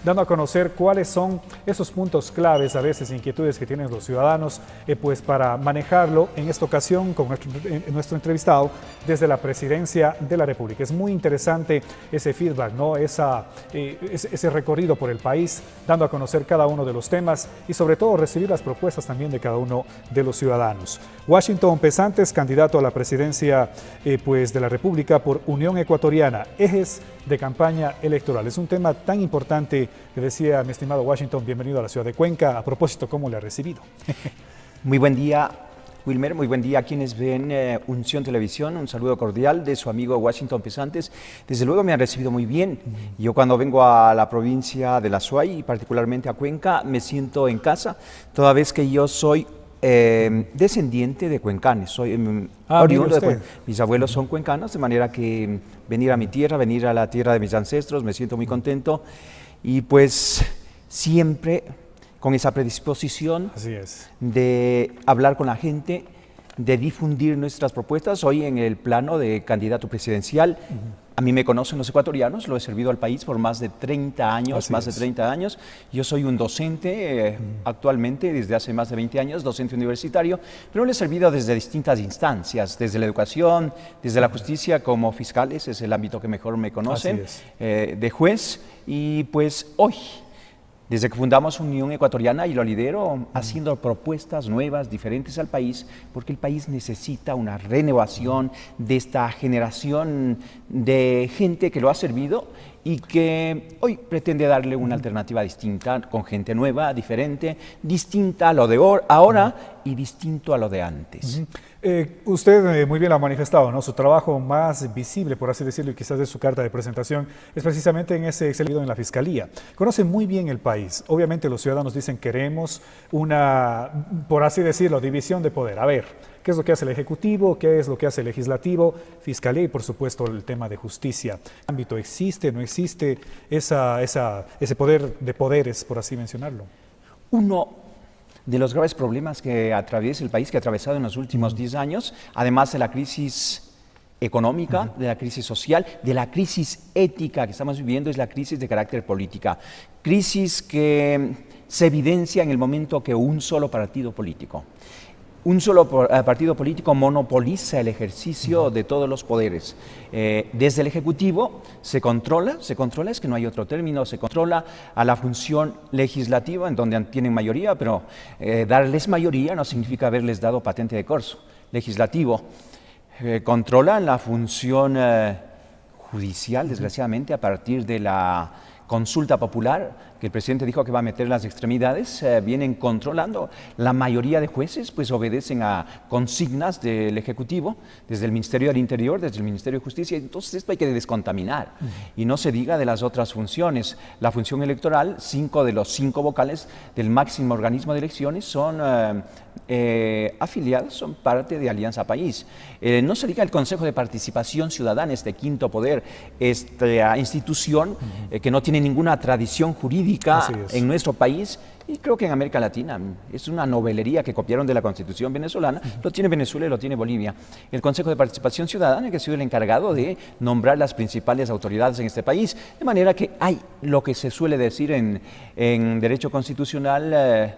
dando a conocer cuáles son esos puntos claves, a veces inquietudes que tienen los ciudadanos, pues para manejarlo en esta ocasión con nuestro entrevistado desde la Presidencia de la República. Es muy interesante ese feedback, ¿no? Ese recorrido por el país, dando a conocer cada uno de los temas y sobre todo recibir las propuestas también de cada uno de los ciudadanos. Washington Pesantes, candidato a la Presidencia pues de la República por Unión Ecuatoriana, ejes de campaña electoral. Es un tema tan importante que decía mi estimado Washington, bienvenido a la ciudad de Cuenca. A propósito, ¿cómo le ha recibido? Muy buen día, Wilmer, muy buen día a quienes ven Unción Televisión. Un saludo cordial de su amigo Washington Pesantes. Desde luego me han recibido muy bien. Yo cuando vengo a la provincia de La Suay y particularmente a Cuenca me siento en casa, toda vez que yo soy descendiente de cuencanes, soy oriundo de Cuenca. Mis abuelos son cuencanos, de manera que venir a mi tierra, venir a la tierra de mis ancestros, me siento muy contento y pues siempre con esa predisposición de hablar con la gente, de difundir nuestras propuestas. Hoy en el plano de candidato presidencial, a mí me conocen los ecuatorianos, lo he servido al país por más de 30 años, de 30 años. Yo soy un docente actualmente, desde hace más de 20 años, docente universitario, pero le he servido desde distintas instancias, desde la educación, desde la justicia como fiscales, es el ámbito que mejor me conocen, de juez, y pues hoy, desde que fundamos Unión Ecuatoriana y lo lidero, haciendo propuestas nuevas, diferentes al país, porque el país necesita una renovación de esta generación de gente que lo ha servido y que hoy pretende darle una alternativa distinta, con gente nueva, diferente, distinta a lo de ahora y distinto a lo de antes. Usted muy bien lo ha manifestado, ¿no? Su trabajo más visible, por así decirlo, y quizás de su carta de presentación, es precisamente en ese excelente en la Fiscalía. Conoce muy bien el país. Obviamente los ciudadanos dicen queremos una, por así decirlo, división de poder. A ver, ¿qué es lo que hace el Ejecutivo? ¿Qué es lo que hace el Legislativo? Fiscalía y, por supuesto, el tema de justicia. ¿Qué ámbito existe, no existe ese poder de poderes, por así mencionarlo? Uno de los graves problemas que atraviesa el país, que ha atravesado en los últimos 10 años, además de la crisis económica, de la crisis social, de la crisis ética que estamos viviendo, es la crisis de carácter política. Crisis que se evidencia en el momento que un solo partido político monopoliza el ejercicio de todos los poderes. Desde el Ejecutivo se controla, es que no hay otro término, se controla a la función legislativa, en donde tienen mayoría, pero darles mayoría no significa haberles dado patente de corso. Legislativo controla la función judicial, desgraciadamente, a partir de la consulta popular, que el presidente dijo que va a meter las extremidades, vienen controlando. La mayoría de jueces pues obedecen a consignas del Ejecutivo, desde el Ministerio del Interior, desde el Ministerio de Justicia. Entonces esto hay que descontaminar. Y no se diga de las otras funciones. La función electoral, 5 de los 5 vocales del máximo organismo de elecciones son afiliados, son parte de Alianza País. No se diga el Consejo de Participación Ciudadana, este quinto poder, esta institución que no tiene ninguna tradición jurídica en nuestro país, y creo que en América Latina. Es una novelería que copiaron de la Constitución venezolana, lo tiene Venezuela y lo tiene Bolivia. El Consejo de Participación Ciudadana, que ha sido el encargado de nombrar las principales autoridades en este país, de manera que hay lo que se suele decir en derecho constitucional,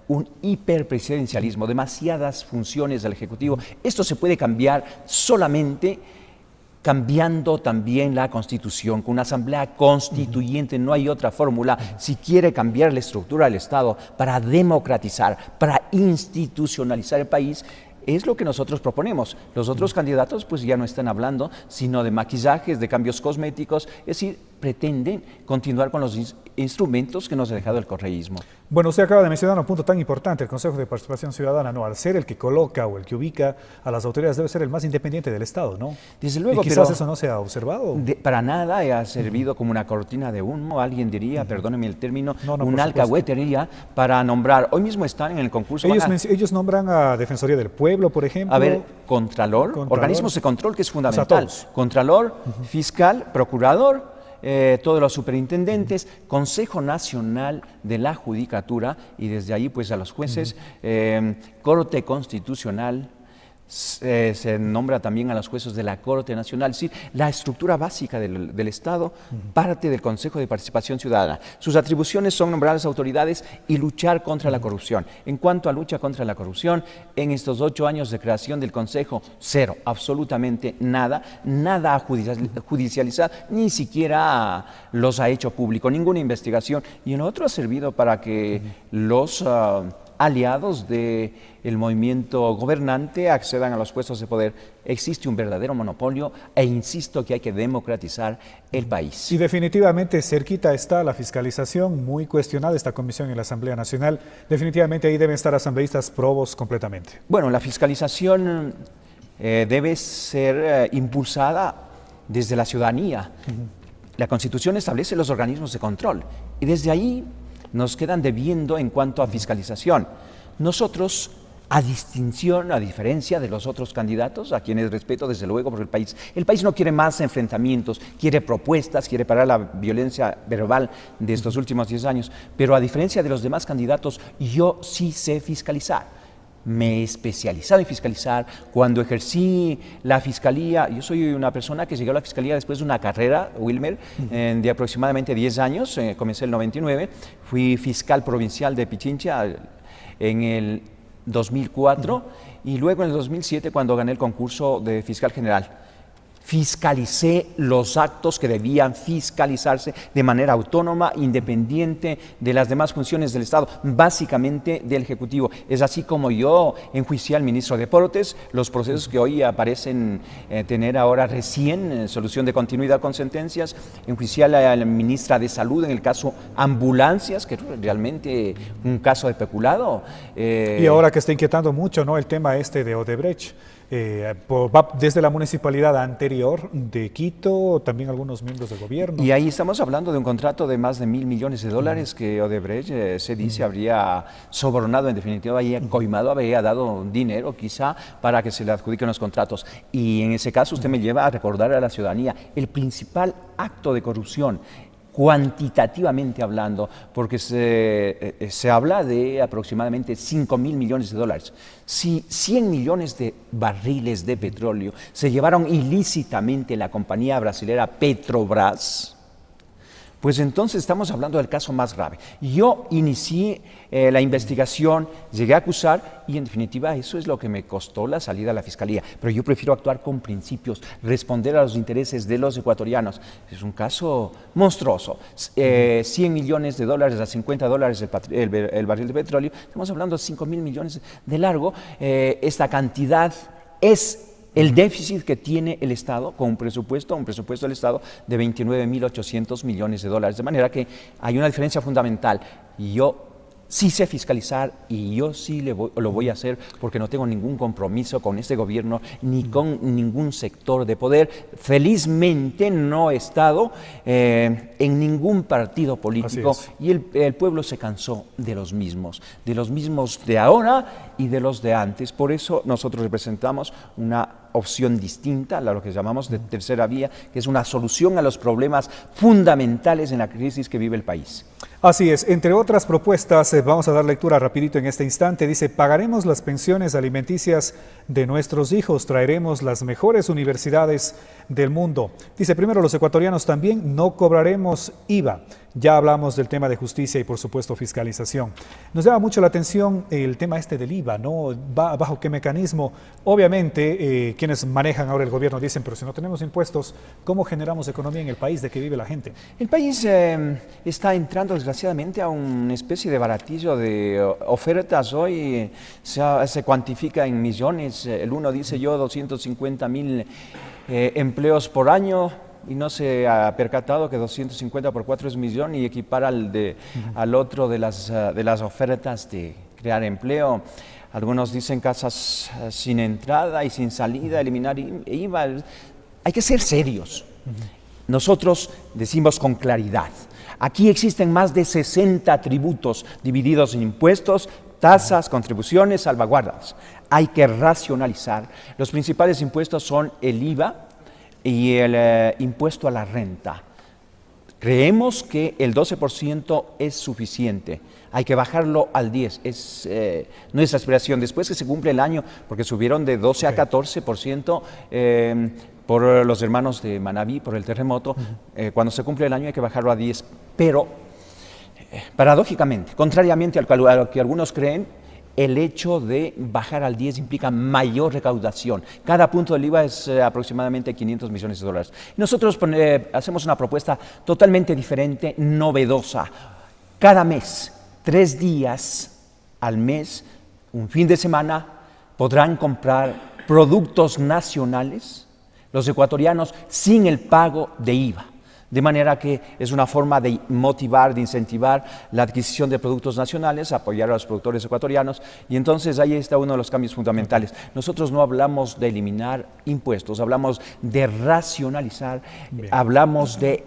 un hiperpresidencialismo, demasiadas funciones del Ejecutivo. Esto se puede cambiar solamente cambiando también la Constitución, con una asamblea constituyente. No hay otra fórmula si quiere cambiar la estructura del Estado para democratizar, para institucionalizar el país. Es lo que nosotros proponemos. Los otros candidatos pues ya no están hablando sino de maquillajes, de cambios cosméticos, es decir, pretenden continuar con los instrumentos que nos ha dejado el correísmo. Bueno, usted acaba de mencionar un punto tan importante, el Consejo de Participación Ciudadana, ¿no? Al ser el que coloca o el que ubica a las autoridades, debe ser el más independiente del Estado, ¿no? Desde luego, y quizás eso no se ha observado. Para nada ha servido como una cortina de humo, alguien diría, perdóneme el término, una alcahuetería para nombrar. Hoy mismo están en el concurso. Ellos nombran a Defensoría del Pueblo, por ejemplo. A ver, Contralor, organismos de control, que es fundamental. O sea, Contralor, fiscal, procurador, todos los superintendentes, Consejo Nacional de la Judicatura, y desde ahí pues a los jueces, Corte Constitucional, Se nombra también a los jueces de la Corte Nacional. Es decir, la estructura básica del Estado parte del Consejo de Participación Ciudadana. Sus atribuciones son nombrar a las autoridades y luchar contra la corrupción. En cuanto a lucha contra la corrupción, en estos 8 años de creación del Consejo, cero, absolutamente nada a judicializar, ni siquiera los ha hecho público, ninguna investigación. Y en otro ha servido para que los aliados del movimiento gobernante accedan a los puestos de poder. Existe un verdadero monopolio e insisto que hay que democratizar el país. Y definitivamente cerquita está la fiscalización, muy cuestionada esta comisión en la Asamblea Nacional. Definitivamente ahí deben estar asambleístas probos completamente. Bueno, la fiscalización debe ser impulsada desde la ciudadanía. La Constitución establece los organismos de control y desde ahí nos quedan debiendo en cuanto a fiscalización. Nosotros, a diferencia de los otros candidatos, a quienes respeto desde luego por el país no quiere más enfrentamientos, quiere propuestas, quiere parar la violencia verbal de estos últimos 10 años, pero a diferencia de los demás candidatos, yo sí sé fiscalizar. Me he especializado en fiscalizar. Cuando ejercí la fiscalía, yo soy una persona que llegó a la fiscalía después de una carrera, Wilmer, de aproximadamente 10 años, comencé en el 99, fui fiscal provincial de Pichincha en el 2004 y luego en el 2007 cuando gané el concurso de fiscal general. Fiscalicé los actos que debían fiscalizarse de manera autónoma, independiente de las demás funciones del Estado, básicamente del Ejecutivo. Es así como yo enjuicié al ministro de Deportes, los procesos que hoy parecen tener ahora recién solución de continuidad con sentencias, enjuicié a la ministra de Salud en el caso ambulancias, que es realmente un caso de peculado. Y ahora que está inquietando mucho, ¿no?, el tema este de Odebrecht. Va desde la municipalidad anterior de Quito, también algunos miembros del gobierno. Y ahí estamos hablando de un contrato de más de $1.000 millones que Odebrecht se dice habría sobornado, en definitiva, había coimado, había dado dinero quizá para que se le adjudiquen los contratos. Y en ese caso usted me lleva a recordar a la ciudadanía el principal acto de corrupción, cuantitativamente hablando, porque se habla de aproximadamente $5.000 millones. Si 100 millones de barriles de petróleo se llevaron ilícitamente la compañía brasilera Petrobras, pues entonces estamos hablando del caso más grave. Yo inicié la investigación, llegué a acusar y en definitiva eso es lo que me costó la salida a la Fiscalía. Pero yo prefiero actuar con principios, responder a los intereses de los ecuatorianos. Es un caso monstruoso. $100 millones a $50 el barril de petróleo. Estamos hablando de $5.000 millones de largo. Esta cantidad es el déficit que tiene el Estado con un presupuesto del Estado de $29.800 millones. De manera que hay una diferencia fundamental. Yo sí sé fiscalizar y yo sí lo voy a hacer porque no tengo ningún compromiso con este gobierno ni con ningún sector de poder. Felizmente no he estado en ningún partido político y el pueblo se cansó de los mismos de ahora y de los de antes. Por eso nosotros representamos una opción distinta, lo que llamamos de tercera vía, que es una solución a los problemas fundamentales en la crisis que vive el país. Así es, entre otras propuestas, vamos a dar lectura rapidito en este instante, dice: pagaremos las pensiones alimenticias de nuestros hijos, traeremos las mejores universidades del mundo. Dice, primero, los ecuatorianos también no cobraremos IVA. Ya hablamos del tema de justicia y, por supuesto, fiscalización. Nos llama mucho la atención el tema este del IVA, ¿no? ¿Bajo qué mecanismo? Obviamente, quienes manejan ahora el gobierno dicen, pero si no tenemos impuestos, ¿cómo generamos economía en el país de que vive la gente? El país está entrando, desgraciadamente, a una especie de baratillo de ofertas. Hoy se cuantifica en millones. El uno dice 250.000 empleos por año. Y no se ha percatado que 250 por 4 es millón y equipara al otro de las ofertas de crear empleo. Algunos dicen casas sin entrada y sin salida, eliminar IVA. Hay que ser serios. Nosotros decimos con claridad, aquí existen más de 60 tributos divididos en impuestos, tasas, contribuciones, salvaguardas. Hay que racionalizar. Los principales impuestos son el IVA y el impuesto a la renta. Creemos que el 12% es suficiente. Hay que bajarlo al 10%. Es nuestra aspiración. Después que se cumple el año, porque subieron de 12 a 14%, por los hermanos de Manabí, por el terremoto, cuando se cumple el año hay que bajarlo a 10%. Pero, paradójicamente, contrariamente a lo que algunos creen, el hecho de bajar al 10 implica mayor recaudación. Cada punto del IVA es aproximadamente 500 millones de dólares. Nosotros hacemos una propuesta totalmente diferente, novedosa. Cada mes, 3 días al mes, un fin de semana, podrán comprar productos nacionales, los ecuatorianos, sin el pago de IVA. De manera que es una forma de motivar, de incentivar la adquisición de productos nacionales, apoyar a los productores ecuatorianos, y entonces ahí está uno de los cambios fundamentales. Nosotros no hablamos de eliminar impuestos, hablamos de racionalizar, hablamos de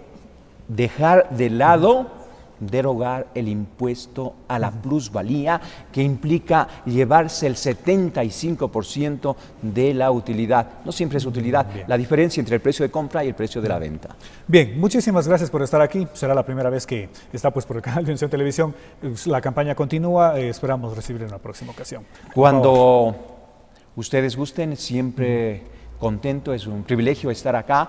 dejar de lado, derogar el impuesto a la plusvalía, que implica llevarse el 75% de la utilidad. No siempre es utilidad, la diferencia entre el precio de compra y el precio de la venta. Bien, muchísimas gracias por estar aquí. Será la primera vez que está pues, por el canal de Unción Televisión. La campaña continúa, esperamos recibir en una próxima ocasión. Cuando ustedes gusten, siempre contento, es un privilegio estar acá.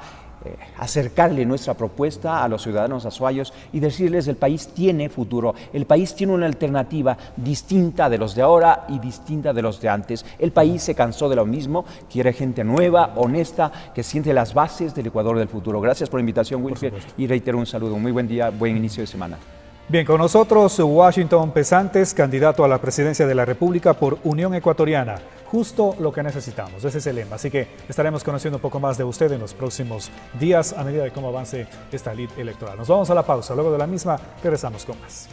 Acercarle nuestra propuesta a los ciudadanos azuayos y decirles el país tiene futuro, el país tiene una alternativa distinta de los de ahora y distinta de los de antes. El país se cansó de lo mismo, quiere gente nueva, honesta, que siente las bases del Ecuador del futuro. Gracias por la invitación, Wilfred, y reitero un saludo. Muy buen día, buen inicio de semana. Bien, con nosotros Washington Pesantes, candidato a la presidencia de la República por Unión Ecuatoriana. Justo lo que necesitamos, ese es el lema. Así que estaremos conociendo un poco más de usted en los próximos días a medida de cómo avance esta lid electoral. Nos vamos a la pausa, luego de la misma regresamos con más.